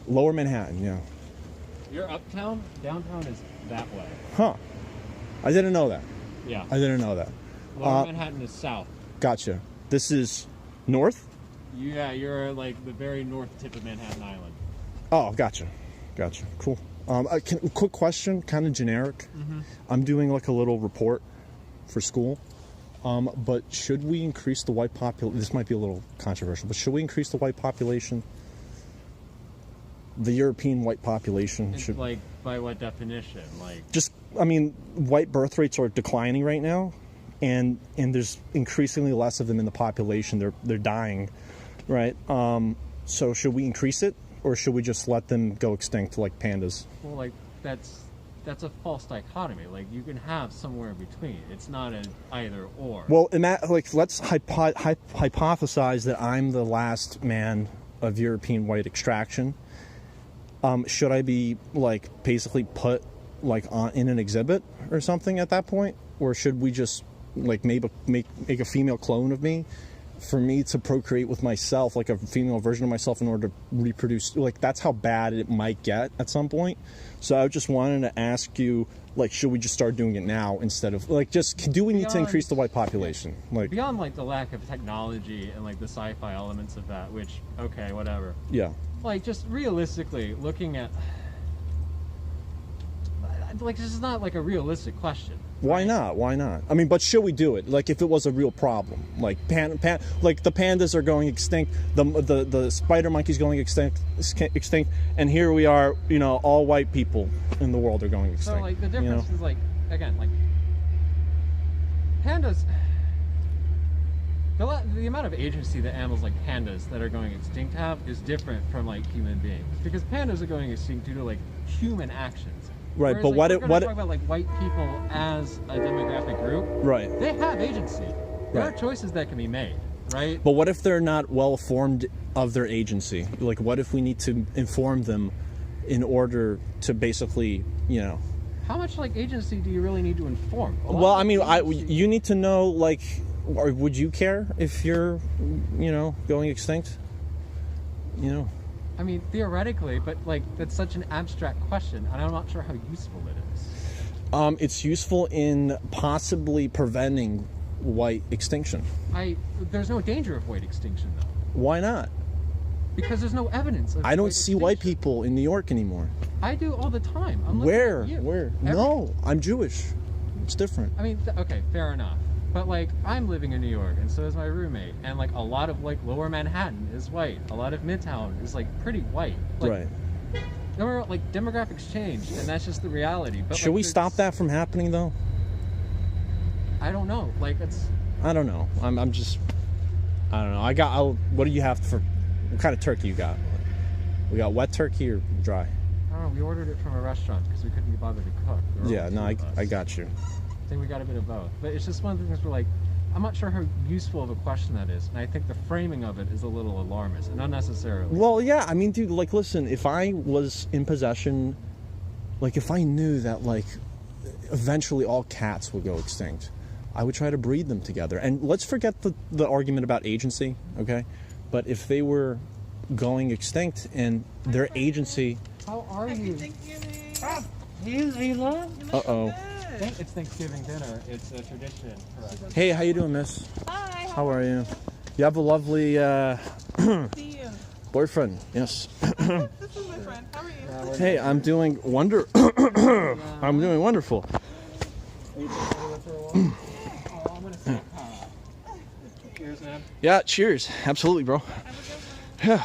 Lower Manhattan, yeah. You're uptown. Downtown is that way. Huh. I didn't know that. Yeah. I didn't know that. Lower Manhattan is south. Gotcha. This is north? Yeah, you're like the very north tip of Manhattan Island. Oh, gotcha. Cool. Quick question, kind of generic. Mm-hmm. I'm doing like a little report for school. But should we increase the white population? This might be a little controversial, but should we increase the white population? The European white population It's should like by what definition? Like just. I mean, white birth rates are declining right now, and there's increasingly less of them in the population. They're dying, right? So should we increase it, or should we just let them go extinct like pandas? well, like that's a false dichotomy. Like you can have somewhere in between. It's not an either or. Well, in that, like, let's hypothesize that I'm the last man of European white extraction. Should I be like basically put like in an exhibit or something at that point, or should we just like make a female clone of me for me to procreate with myself, like a female version of myself, in order to reproduce? Like, that's how bad it might get at some point. So I just wanted to ask you, like, should we just start doing it now instead of like just do we need to increase the white population? Like beyond like the lack of technology and like the sci-fi elements of that, which okay, whatever. yeah. Like just realistically looking at like this is not like a realistic question. Why not? I mean, but should we do it? Like, if it was a real problem, like like the pandas are going extinct, the spider monkey's going extinct, and here we are, you know, all white people in the world are going extinct. So like the difference you know? is like again like pandas. The amount of agency that animals like pandas that are going extinct have is different from like human beings, because pandas are going extinct due to like human actions. Right, Whereas, but like, what talk about like white people as a demographic group, right? they have agency. There are Right. choices that can be made, right? But what if they're not well informed of their agency? Like, what if we need to inform them in order to basically, you know? How much like agency do you really need to inform? Well, I mean, you need to know, like, or would you care if you're, you know, going extinct? You know? I mean, theoretically, but like that's such an abstract question, and I'm not sure how useful it is. It's useful in possibly preventing white extinction. There's no danger of white extinction though, Why not? because there's no evidence. Of I don't see white extinction. people in New York anymore. I do all the time. I'm looking Where? at you. Where? Every- No, I'm Jewish. It's different. I mean, okay, fair enough. But like, I'm living in New York, and so is my roommate, and like a lot of like Lower Manhattan is white. A lot of Midtown is like pretty white. Like, Right. Like demographics change, and that's just the reality. But Should like, we there's- stop that from happening, though? I don't know. Like it's. I don't know. I'm just. I don't know. What do you have for? What kind of turkey you got? We got wet turkey or dry? I don't know. We ordered it from a restaurant because we couldn't be bothered to cook. There were Yeah. only No, two of us. I got you. I think we got a bit of both. But it's just one of the things where like, I'm not sure how useful of a question that is, and I think the framing of it is a little alarmist and unnecessarily. Well, yeah. I mean, dude. Like, listen. If I was in possession, like, if I knew that, like, eventually all cats would go extinct, I would try to breed them together. And let's forget the argument about agency, okay? But if they were going extinct and their agency, How are you? uh-oh. It's Thanksgiving dinner. It's a tradition for us. Hey, how you doing, miss? Hi, How are you? You have a lovely see you. boyfriend. Yes. This is my friend. How are you? Hey, I'm doing I'm doing wonderful. I'm gonna say cheers, man. Yeah, cheers. Absolutely, bro. Yeah.